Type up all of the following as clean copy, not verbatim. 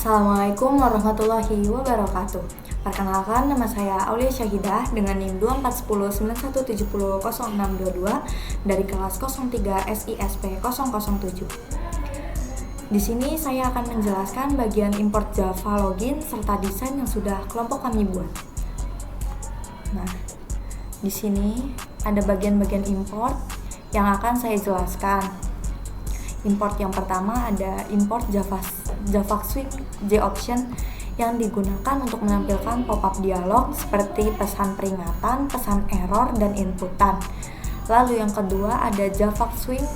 Assalamualaikum warahmatullahi wabarakatuh. Perkenalkan, nama saya Aulia Syahidah dengan NIM 241091700622 dari kelas 03 SISP 007. Di sini saya akan menjelaskan bagian import Java login serta desain yang sudah kelompok kami buat. Nah, di sini ada bagian-bagian import yang akan saya jelaskan. Import yang pertama ada import JavaScript JOption yang digunakan untuk menampilkan pop-up dialog seperti pesan peringatan, pesan error, dan inputan. Lalu yang kedua ada JavaScript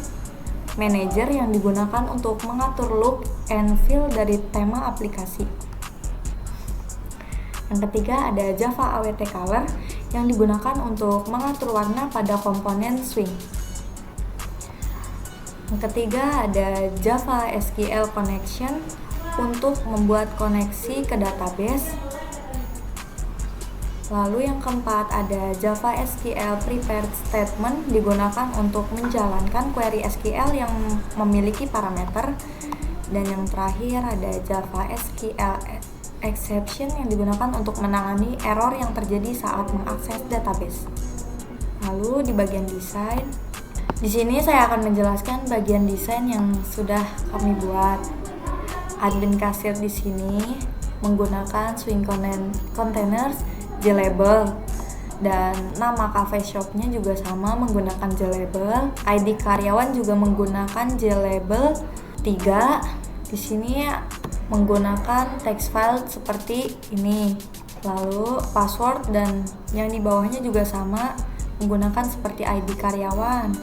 Manager yang digunakan untuk mengatur look and feel dari tema aplikasi. Yang ketiga ada Java AWT Color yang digunakan untuk mengatur warna pada komponen swing. Yang ketiga ada Java SQL Connection untuk membuat koneksi ke database. Lalu yang keempat ada Java SQL Prepared Statement digunakan untuk menjalankan query SQL yang memiliki parameter. Dan yang terakhir ada Java SQL Exception yang digunakan untuk menangani error yang terjadi saat mengakses database. Lalu di bagian desain, di sini saya akan menjelaskan bagian desain yang sudah kami buat. Admin kasir di sini menggunakan swing containers JLabel dan nama cafe shopnya juga sama menggunakan JLabel. ID karyawan juga menggunakan JLabel 3. Di sini menggunakan text file seperti ini. Lalu password dan yang di bawahnya juga sama menggunakan seperti ID karyawan.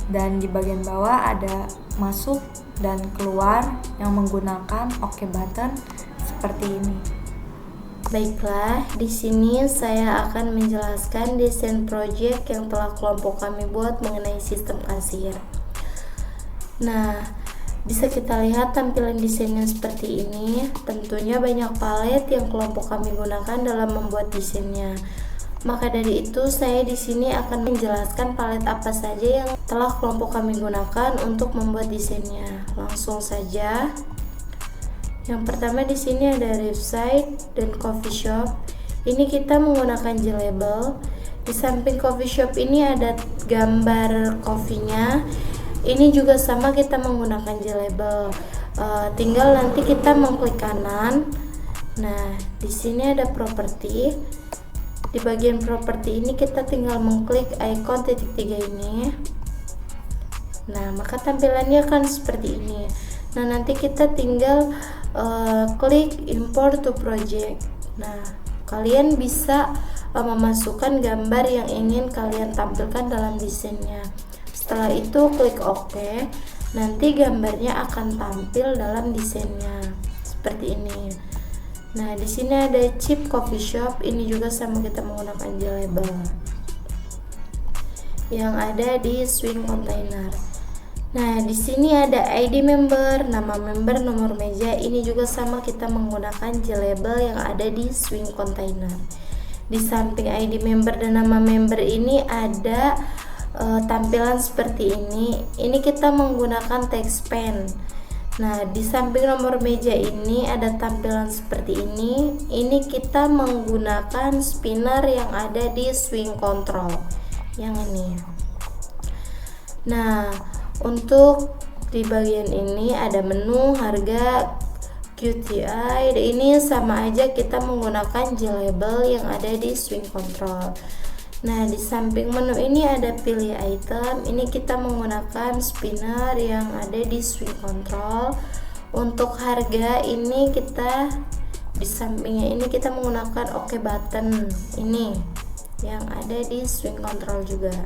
Dan di bagian bawah ada masuk dan keluar yang menggunakan OK button seperti ini. Baiklah, di sini saya akan menjelaskan desain project yang telah kelompok kami buat mengenai sistem kasir. Nah, bisa kita lihat tampilan desainnya seperti ini. Tentunya banyak palet yang kelompok kami gunakan dalam membuat desainnya. Maka dari itu saya di sini akan menjelaskan palet apa saja yang telah kelompok kami gunakan untuk membuat desainnya. Langsung saja. Yang pertama di sini ada Riverside dan Coffee Shop. Ini kita menggunakan JLabel. Di samping Coffee Shop ini ada gambar coffee-nya. Ini juga sama kita menggunakan JLabel. Tinggal nanti kita mengklik kanan. Nah, di sini ada properti. Di bagian properti ini kita tinggal mengklik icon titik 3 ini. Nah, maka tampilannya akan seperti ini. Nah, nanti kita tinggal klik import to project. Nah, kalian bisa memasukkan gambar yang ingin kalian tampilkan dalam desainnya. Setelah itu klik OK. Nanti gambarnya akan tampil dalam desainnya seperti ini. Nah, di sini ada chip coffee shop. Ini juga sama kita menggunakan JLabel yang ada di swing container. Nah, di sini ada ID member, nama member, nomor meja. Ini juga sama kita menggunakan JLabel yang ada di swing container. Di samping ID member dan nama member ini ada tampilan seperti ini. Ini kita menggunakan text pen. Nah, di samping nomor meja ini ada tampilan seperti ini. Ini kita menggunakan spinner yang ada di swing control yang ini. Nah, untuk di bagian ini ada menu, harga, QTI. Ini sama aja kita menggunakan JLabel yang ada di swing control. Nah, di samping menu ini ada pilih item. Ini kita menggunakan spinner yang ada di swing control. Untuk harga ini kita di sampingnya ini kita menggunakan OK button ini yang ada di swing control juga.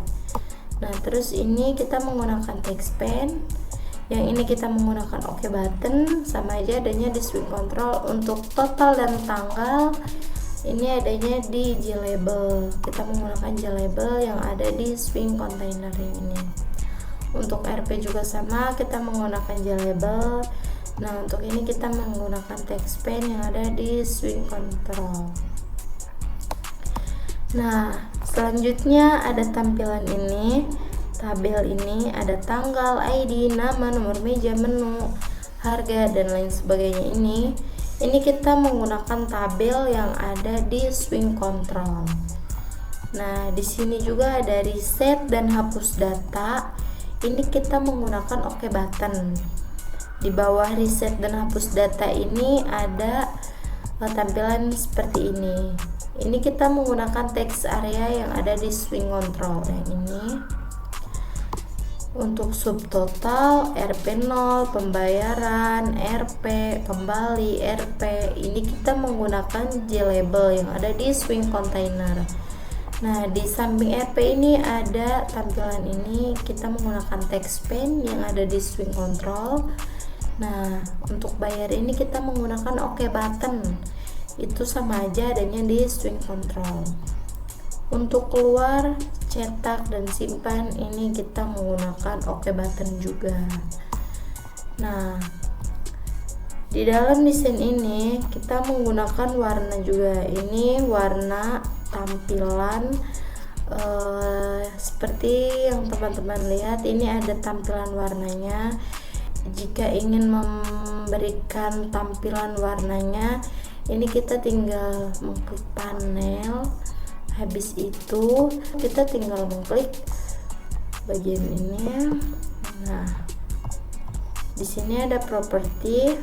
Nah, terus ini kita menggunakan text pen. Yang ini kita menggunakan OK button, sama aja adanya di swing control. Untuk total dan tanggal ini adanya di JLabel. Kita menggunakan JLabel yang ada di swing container yang ini. Untuk RP juga sama, kita menggunakan JLabel. Nah, untuk ini kita menggunakan text pen yang ada di swing control. Nah, selanjutnya ada tampilan ini. Tabel ini ada tanggal, ID, nama, nomor meja, menu. harga dan lain sebagainya. Ini kita menggunakan tabel yang ada di swing control. Nah, di sini juga ada reset dan hapus data. Ini kita menggunakan OK button. Di bawah reset dan hapus data ini ada tampilan seperti ini. Ini kita menggunakan text area yang ada di swing control yang ini. Untuk subtotal, RP0, pembayaran, RP, kembali, RP, ini kita menggunakan J-label yang ada di swing container. Nah, di samping RP ini ada tampilan ini, kita menggunakan text pane yang ada di swing control. Nah, untuk bayar ini kita menggunakan OK button, itu sama aja adanya di swing control. Untuk keluar, cetak dan simpan, ini kita menggunakan OK button juga. Nah, di dalam desain ini kita menggunakan warna juga. Ini warna tampilan seperti yang teman-teman lihat, ini ada tampilan warnanya. Jika ingin memberikan tampilan warnanya, ini kita tinggal mengklik panel. Habis itu kita tinggal mengklik bagian ini. Nah, di sini ada properti.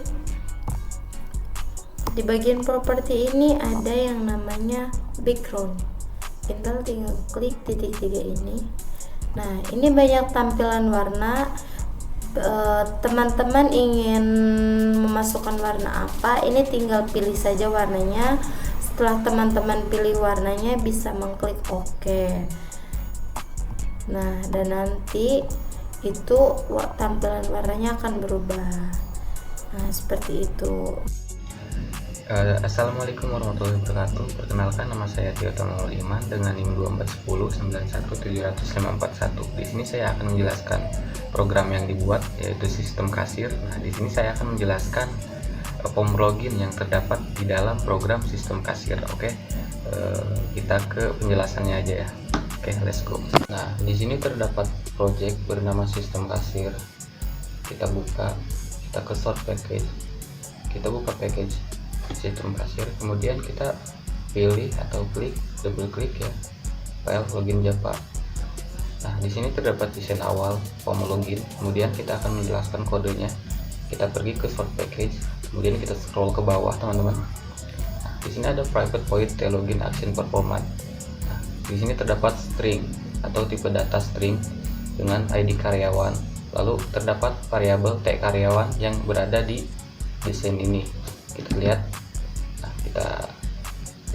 Di bagian properti ini ada yang namanya background. Kita tinggal klik titik 3 ini. Nah, ini banyak tampilan warna. Teman-teman ingin memasukkan warna apa, ini tinggal pilih saja warnanya. Setelah teman-teman pilih warnanya, bisa mengklik OK. Nah, dan nanti itu tampilan warnanya akan berubah. Nah, seperti itu. Assalamualaikum warahmatullahi wabarakatuh. Perkenalkan, nama saya Tio Tomo Iman dengan NIM 241091741. Di sini saya akan menjelaskan program yang dibuat, yaitu sistem kasir. Nah, di sini saya akan menjelaskan form login yang terdapat di dalam program sistem kasir. Oke, kita ke penjelasannya aja ya. Oke, let's go. Nah, di sini terdapat project bernama sistem kasir. Kita buka, kita ke source package, kita buka package sistem kasir, kemudian kita pilih atau double klik ya file login Java. Nah, di sini terdapat desain awal form login, kemudian kita akan menjelaskan kodenya. Kita pergi ke source package, kemudian kita scroll ke bawah teman-teman. Nah, di sini ada private void login action performance. Nah, di sini terdapat string atau tipe data string dengan ID karyawan, lalu terdapat variabel T karyawan yang berada di desain ini. Kita lihat. Nah, kita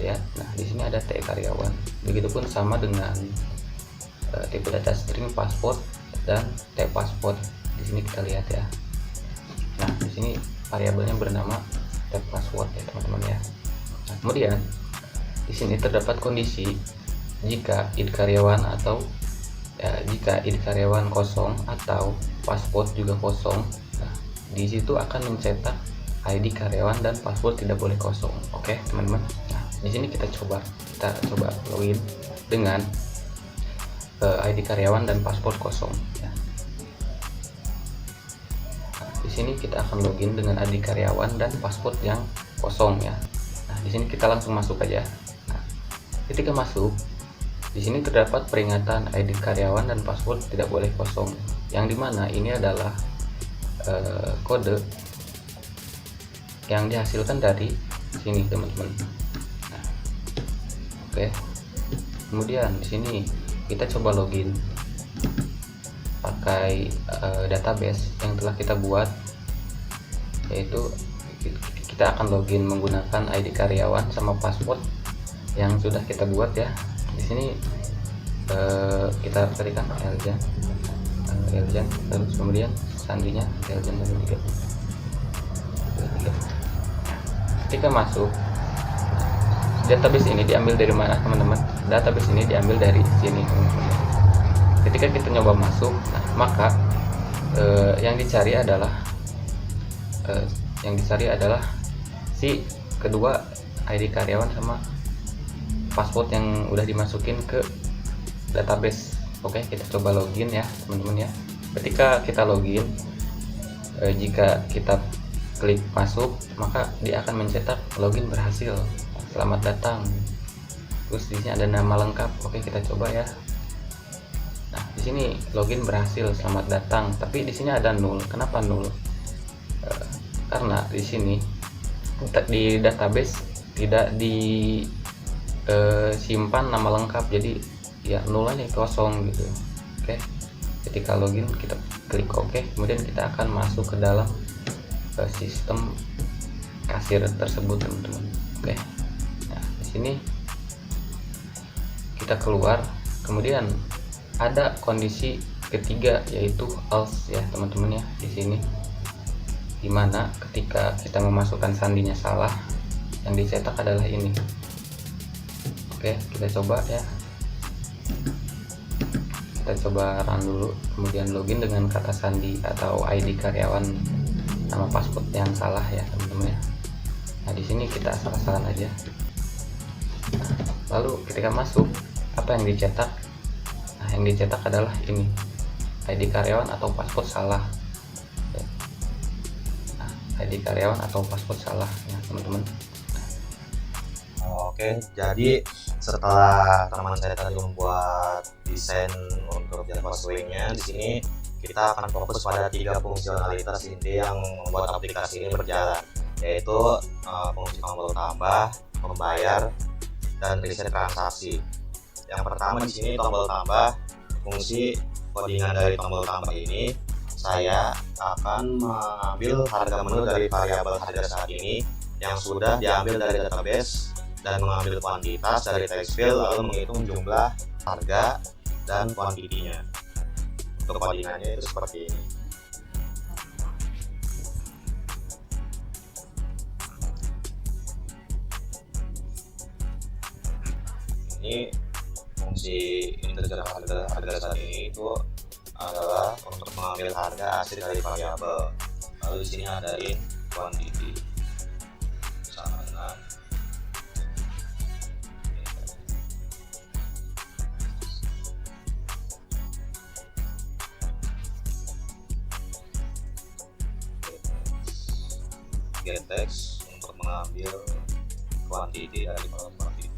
lihat. Nah, di sini ada T karyawan. Begitupun sama dengan tipe data string password dan T password. Di sini kita lihat ya. Nah, di sini variabelnya bernama T password ya teman-teman ya. Nah, kemudian di sini terdapat kondisi jika id karyawan atau jika id karyawan kosong atau password juga kosong. Nah, di situ akan mencetak ID karyawan dan password tidak boleh kosong. Oke, teman-teman. Nah, di sini kita coba login dengan ID karyawan dan password kosong. Ya. Nah, di sini kita akan login dengan ID karyawan dan password yang kosong ya. Nah, di sini kita langsung masuk aja. Nah, ketika masuk, di sini terdapat peringatan ID karyawan dan password tidak boleh kosong. Yang dimana ini adalah kode yang dihasilkan dari sini teman-teman. Nah, oke. Kemudian di sini kita coba login pakai database yang telah kita buat, yaitu kita akan login menggunakan ID karyawan sama password yang sudah kita buat ya. Di sini kita ketikkan Eljan, terus kemudian sandinya Eljan 3. Ketika masuk, database ini diambil dari mana teman-teman? Database ini diambil dari sini teman-teman. Ketika kita nyoba masuk, nah, maka yang dicari adalah si kedua ID karyawan sama password yang udah dimasukin ke database. Oke, kita coba login ya teman-teman ya. Ketika kita login, jika kita klik masuk, maka dia akan mencetak login berhasil, selamat datang. Terus di sini ada nama lengkap. Oke, kita coba ya. Nah, di sini login berhasil, selamat datang. Tapi di sini ada nol. Kenapa nol? Karena di sini di database tidak disimpan nama lengkap, jadi ya nol aja, kosong gitu. Oke, ketika login kita klik OK, kemudian kita akan masuk ke dalam sistem kasir tersebut, teman-teman. Oke, nah di sini kita keluar, kemudian ada kondisi ketiga yaitu else ya teman-teman ya, di sini dimana ketika kita memasukkan sandinya salah, yang dicetak adalah ini. Oke, kita coba ya, kita coba run dulu, kemudian login dengan kata sandi atau ID karyawan, nama password yang salah ya teman-teman ya. Nah di sini kita asal-asalan aja. Nah, lalu ketika masuk, apa yang dicetak? Nah, yang dicetak adalah ini, ID karyawan atau password salah. Nah, ID karyawan atau password salah ya teman-teman. Oke, jadi setelah teman saya tadi membuat desain untuk Java Swing-nya, di sini kita akan fokus pada 3 fungsionalitas inti yang membuat aplikasi ini berjalan, yaitu fungsi tombol tambah, membayar, dan reset transaksi. Yang pertama di sini tombol tambah. Fungsi codingan dari tombol tambah ini, saya akan mengambil harga menu dari variabel harga saat ini yang sudah diambil dari database dan mengambil kuantitas dari text field, lalu menghitung jumlah harga dan kuantitinya. Untuk codingannya itu seperti ini. Ini fungsi integer harga saat ini itu adalah untuk mengambil harga asli dari variabel. Lalu di sini ada in quantity sama dengan getText untuk mengambil quantity dari quantity.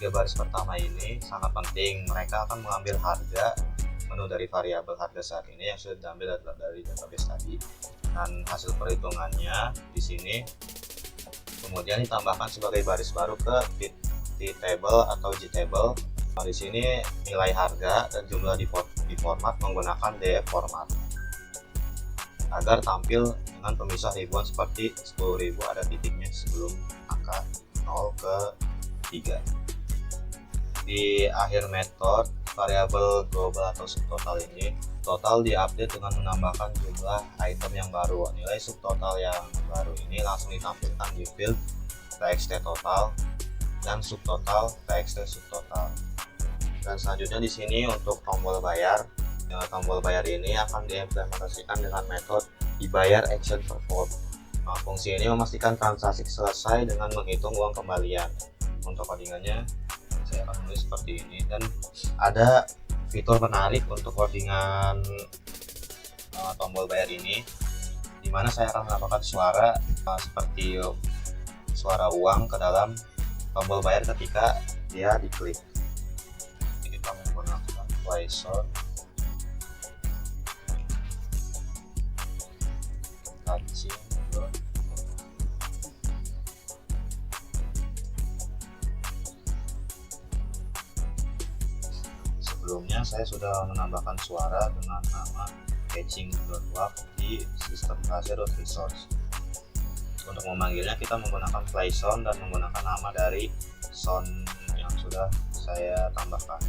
Tiga baris pertama ini sangat penting. Mereka akan mengambil harga menu dari variabel harga saat ini yang sudah diambil dari database tadi, dan hasil perhitungannya di sini kemudian ditambahkan sebagai baris baru ke table atau G-table. Nah, di sini nilai harga dan jumlah diformat menggunakan DF format agar tampil dengan pemisah ribuan seperti 10.000 ada titiknya sebelum angka 0 ke 3. Di akhir metode, variabel global atau subtotal ini total diupdate dengan menambahkan jumlah item yang baru. Nilai subtotal yang baru ini langsung ditampilkan di field txt total dan subtotal txt subtotal. Dan selanjutnya di sini untuk tombol bayar. Tombol bayar ini akan diimplementasikan dengan metode dibayar action perform. Nah, fungsi ini memastikan transaksi selesai dengan menghitung uang kembalian. Untuk codingannya saya akan tulis seperti ini, dan ada fitur menarik untuk codingan tombol bayar ini, dimana saya akan menambahkan suara seperti suara uang ke dalam tombol bayar ketika dia diklik. Kita menggunakan play sound, touching. Sebelumnya saya sudah menambahkan suara dengan nama catching.wap di sistem kasir.resource. Untuk memanggilnya kita menggunakan play sound dan menggunakan nama dari sound yang sudah saya tambahkan.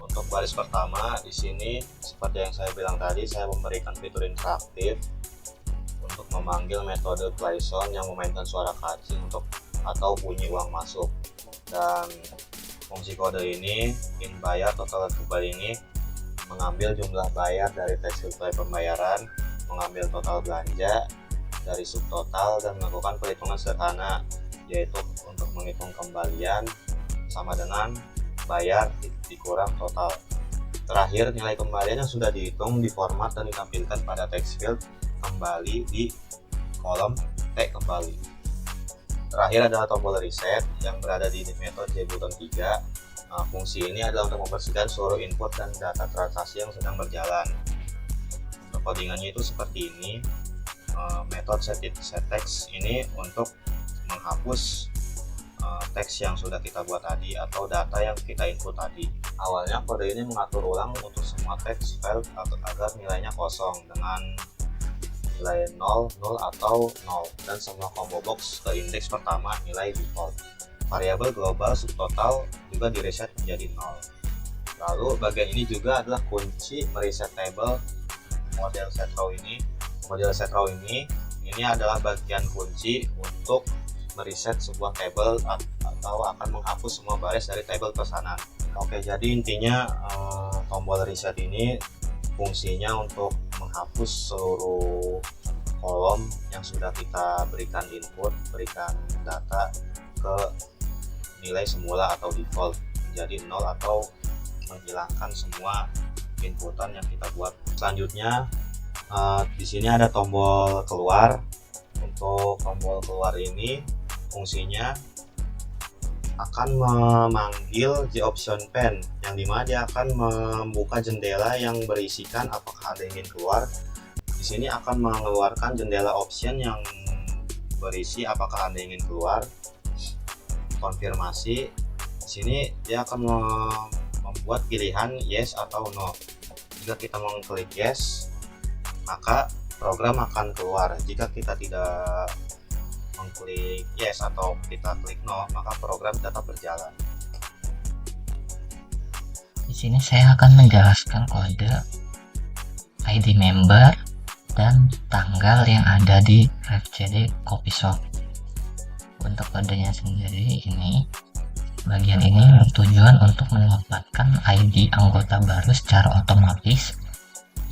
Untuk baris pertama di sini seperti yang saya bilang tadi, saya memberikan fitur interaktif untuk memanggil metode play sound yang memainkan suara kancing atau bunyi uang masuk. Dan fungsi kode ini in bayar total kembali ini mengambil jumlah bayar dari teks reply pembayaran, mengambil total belanja dari subtotal dan melakukan perhitungan sederhana, yaitu untuk menghitung kembalian sama dengan bayar dikurang total. Terakhir, nilai kembalian yang sudah dihitung diformat dan ditampilkan pada text field kembali di kolom T kembali. Terakhir adalah tombol reset yang berada di metode JButton 3. Fungsi ini adalah untuk membersihkan seluruh input dan data transaksi yang sedang berjalan. Untuk codingannya itu seperti ini. Metode setText ini untuk menghapus teks yang sudah kita buat tadi atau data yang kita input tadi. Awalnya kode ini mengatur ulang untuk semua teks file agar nilainya kosong dengan nilai 0, 0 atau 0, dan semua combo box ke indeks pertama nilai default. Variabel global subtotal juga direset menjadi 0. Lalu bagian ini juga adalah kunci mereset table model setrow ini. Model setrow ini adalah bagian kunci untuk mereset sebuah table atau akan menghapus semua baris dari table pesanan. Oke, jadi intinya tombol reset ini fungsinya untuk menghapus seluruh kolom yang sudah kita berikan input, berikan data ke nilai semula atau default menjadi 0 atau menghilangkan semua inputan yang kita buat. Selanjutnya di sini ada tombol keluar. Untuk tombol keluar ini fungsinya akan memanggil Option Pane, yang dimana dia akan membuka jendela yang berisikan apakah Anda ingin keluar. Di sini akan mengeluarkan jendela option yang berisi apakah Anda ingin keluar. Konfirmasi. Di sini dia akan membuat pilihan yes atau no. Jika kita mengklik yes, maka program akan keluar. Jika kita tidak mengklik yes atau kita klik no, maka program tetap berjalan. Di sini saya akan menjelaskan kode ID member dan tanggal yang ada di FCD Copysoft. Untuk kodenya sendiri ini, bagian ini bertujuan untuk mendapatkan ID anggota baru secara otomatis.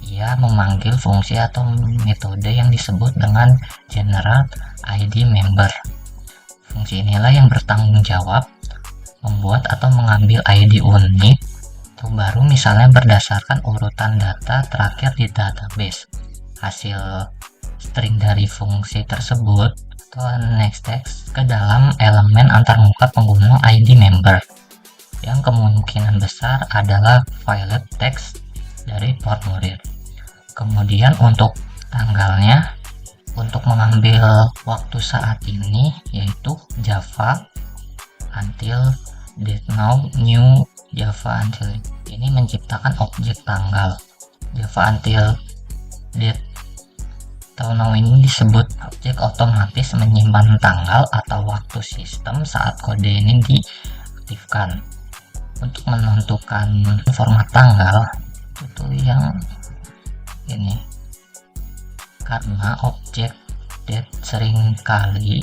Ia memanggil fungsi atau metode yang disebut dengan generate ID member. Fungsi inilah yang bertanggung jawab membuat atau mengambil ID unik atau baru, misalnya berdasarkan urutan data terakhir di database. Hasil string dari fungsi tersebut atau next text ke dalam elemen antarmuka pengguna ID member, yang kemungkinan besar adalah file text dari formulir. Kemudian untuk tanggalnya, untuk mengambil waktu saat ini, yaitu Java until date now new Java until, ini menciptakan objek tanggal. Java until date now ini disebut objek otomatis menyimpan tanggal atau waktu sistem saat kode ini diaktifkan. Untuk menentukan format tanggal itu yang ini, karena objek date seringkali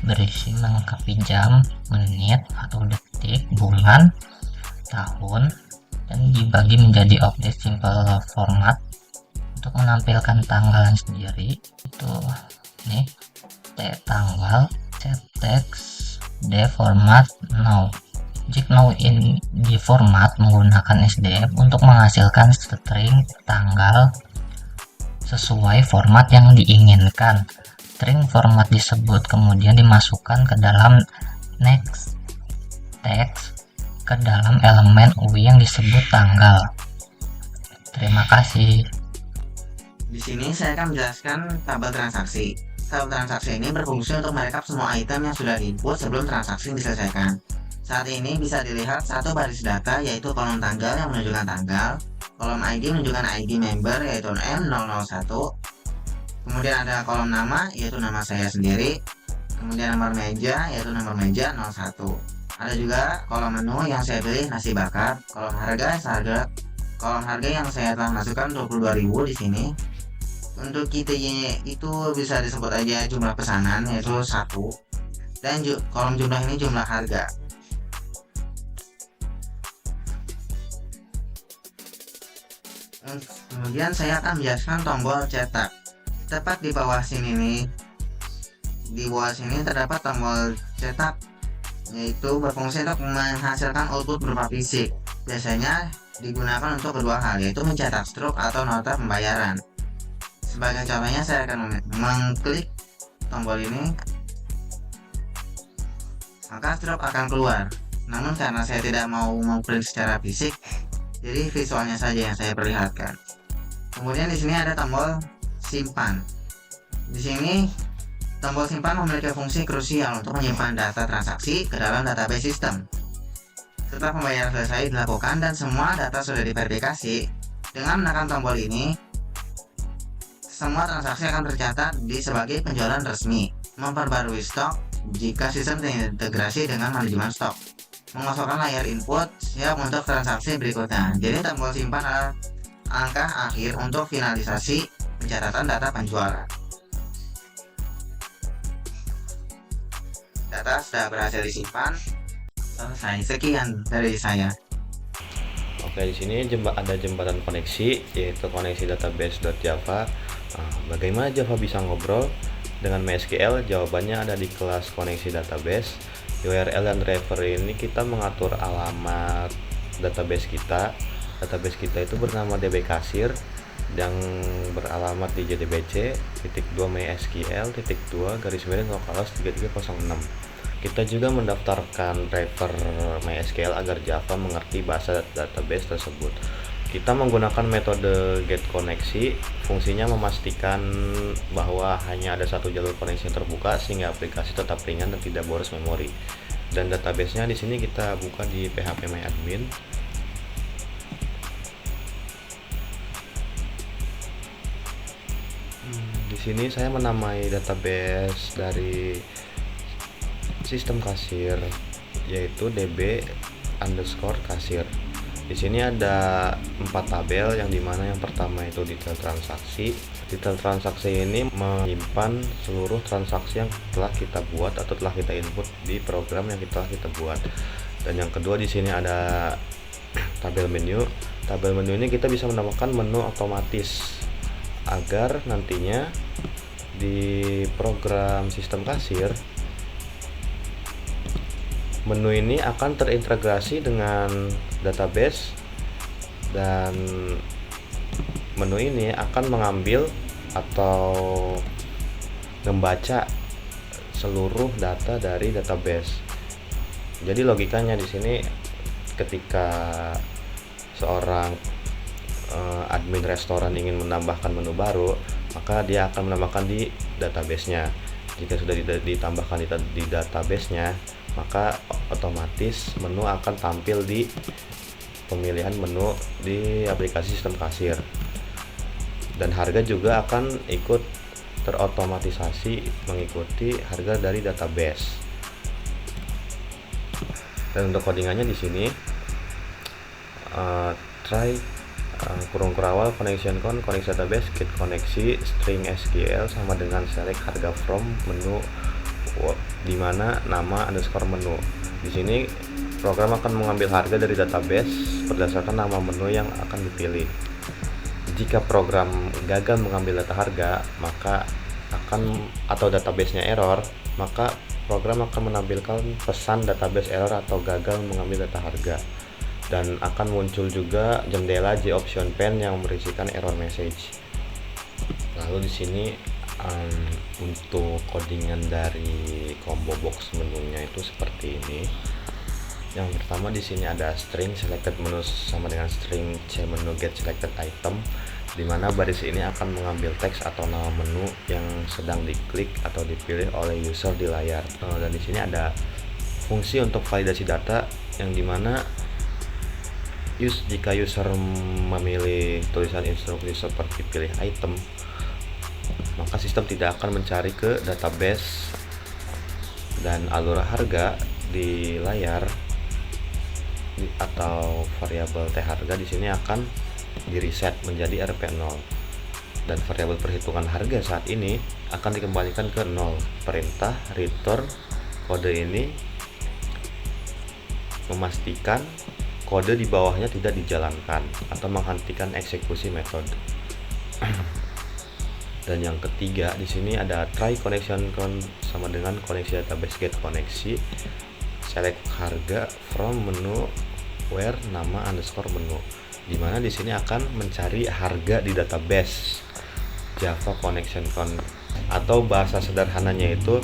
berisi melengkapi jam, menit, atau detik, bulan, tahun, dan dibagi menjadi objek simple format. Untuk menampilkan tanggalan sendiri itu nih, tanggal, set text, d format now. Objek now in di format menggunakan SDF untuk menghasilkan string tanggal sesuai format yang diinginkan. String format disebut kemudian dimasukkan ke dalam next text ke dalam elemen UI yang disebut tanggal. Terima kasih. Di sini saya akan menjelaskan tabel transaksi. Stub transaksi ini berfungsi untuk merekap semua item yang sudah diinput sebelum transaksi diselesaikan. Saat ini bisa dilihat satu baris data yaitu kolom tanggal yang menunjukkan tanggal, kolom ID menunjukkan ID member yaitu N001, kemudian ada kolom nama yaitu nama saya sendiri, kemudian nomor meja yaitu nomor meja 01. Ada juga kolom menu yang saya pilih nasi bakar, kolom harga yang saya telah masukkan 22.000 di sini. Untuk KTY itu bisa disebut aja jumlah pesanan yaitu 1, dan kolom jumlah ini jumlah harga. Kemudian saya akan menjelaskan tombol cetak. Tepat di bawah sini nih, di bawah sini terdapat tombol cetak, yaitu berfungsi untuk menghasilkan output berupa fisik. Biasanya digunakan untuk kedua hal, yaitu mencetak struk atau nota pembayaran. Sebagai contohnya, saya akan mengklik tombol ini, maka struk akan keluar. Namun karena saya tidak mau mengprint secara fisik, jadi visualnya saja yang saya perlihatkan. Kemudian di sini ada tombol simpan. Di sini tombol simpan memiliki fungsi krusial untuk menyimpan data transaksi ke dalam database sistem. Setelah pembayaran selesai dilakukan dan semua data sudah diverifikasi, dengan menekan tombol ini, semua transaksi akan tercatat sebagai penjualan resmi. Memperbarui stok jika sistem terintegrasi dengan manajemen stok. Mengosongkan layar input siap untuk transaksi berikutnya. Jadi tombol simpan adalah angka akhir untuk finalisasi pencatatan data penjualan. Data sudah berhasil disimpan. Selesai. Sekian dari saya. Oke, di sini ada jembatan koneksi, yaitu koneksi database.java. Bagaimana Java bisa ngobrol dengan MySQL? Jawabannya ada di kelas koneksi database. URL dan driver ini kita mengatur alamat database kita. Database kita itu bernama DB Kasir yang beralamat di JDBC .2 MySQL .2 /localhost 3306. Kita juga mendaftarkan driver MySQL agar Java mengerti bahasa database tersebut. Kita menggunakan metode getConeksi. Fungsinya memastikan bahwa hanya ada satu jalur koneksi yang terbuka sehingga aplikasi tetap ringan dan tidak boros memori. Dan databasenya di sini kita buka di phpMyAdmin. Di sini saya menamai database dari sistem kasir yaitu db_kasir. Di sini ada 4 tabel, yang dimana yang pertama itu detail transaksi. Detail transaksi ini menyimpan seluruh transaksi yang telah kita buat atau telah kita input di program yang telah kita buat. Dan yang kedua di sini ada tabel menu. Tabel menu ini kita bisa menambahkan menu otomatis agar nantinya di program sistem kasir menu ini akan terintegrasi dengan database, dan menu ini akan mengambil atau membaca seluruh data dari database. Jadi logikanya di sini ketika seorang admin restoran ingin menambahkan menu baru, maka dia akan menambahkan di database-nya. Jika sudah ditambahkan di database-nya, maka otomatis menu akan tampil di pemilihan menu di aplikasi sistem kasir, dan harga juga akan ikut terotomatisasi mengikuti harga dari database. Dan untuk codingannya di sini try kurung kurawal connection koneksi database get koneksi string SQL sama dengan select harga from menu, di mana nama underscore menu. Di sini program akan mengambil harga dari database berdasarkan nama menu yang akan dipilih. Jika program gagal mengambil data harga, maka atau databasenya error, maka program akan menampilkan pesan database error atau gagal mengambil data harga, dan akan muncul juga jendela JOption pane yang berisikan error message. Lalu di sini untuk codingan dari combo box menunya itu seperti ini. Yang pertama di sini ada string selected menu sama dengan string c menu get selected item. Dimana baris ini akan mengambil teks atau nama menu yang sedang diklik atau dipilih oleh user di layar. Dan di sini ada fungsi untuk validasi data yang dimana jika user memilih tulisan instruksi seperti pilih item, maka sistem tidak akan mencari ke database dan alur harga di layar atau variabel T harga di sini akan di reset menjadi RP0 dan variabel perhitungan harga saat ini akan dikembalikan ke 0. Perintah return kode ini memastikan kode di bawahnya tidak dijalankan atau menghentikan eksekusi metode. Dan yang ketiga di sini ada try connection sama dengan koneksi database get koneksi, select harga from menu where nama underscore menu, dimana di sini akan mencari harga di database Java connection atau bahasa sederhananya itu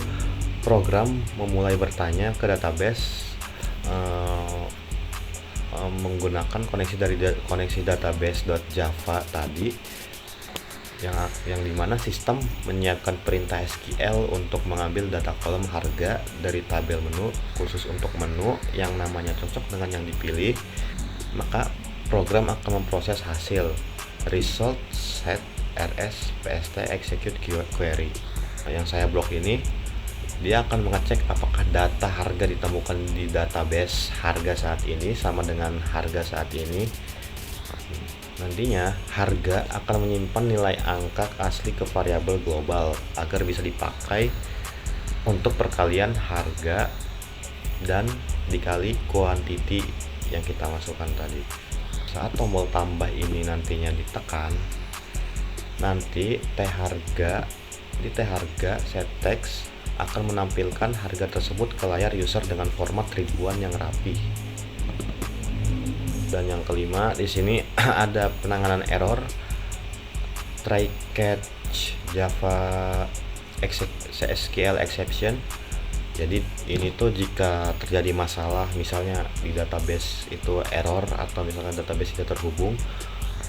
program memulai bertanya ke database menggunakan koneksi dari koneksi database.java tadi yang dimana sistem menyiapkan perintah SQL untuk mengambil data kolom harga dari tabel menu khusus untuk menu yang namanya cocok dengan yang dipilih, maka program akan memproses hasil result set rs pst execute query. Yang saya blok ini dia akan mengecek apakah data harga ditemukan di database harga saat ini sama dengan harga saat ini. Nantinya harga akan menyimpan nilai angka asli ke variabel global agar bisa dipakai untuk perkalian harga dan dikali quantity yang kita masukkan tadi. Saat tombol tambah ini nantinya ditekan, nanti T harga set text akan menampilkan harga tersebut ke layar user dengan format ribuan yang rapi. Dan yang kelima di sini ada penanganan error try catch Java SQL exception. Jadi ini tuh jika terjadi masalah misalnya di database itu error atau misalkan database tidak terhubung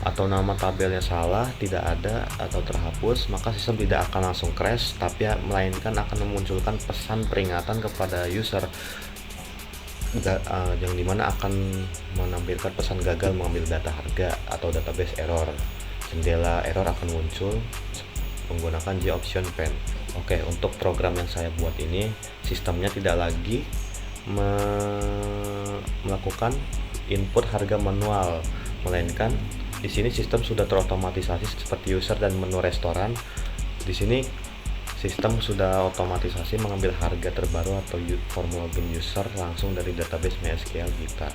atau nama tabelnya salah, tidak ada atau terhapus, maka sistem tidak akan langsung crash tapi melainkan akan memunculkan pesan peringatan kepada user yang dimana akan menampilkan pesan gagal mengambil data harga atau database error. Jendela error akan muncul menggunakan J option pen. Oke, untuk program yang saya buat ini sistemnya tidak lagi melakukan input harga manual, melainkan di sini sistem sudah terotomatisasi seperti user dan menu restoran. Di sini sistem sudah otomatisasi mengambil harga terbaru atau form login user langsung dari database MySQL kita.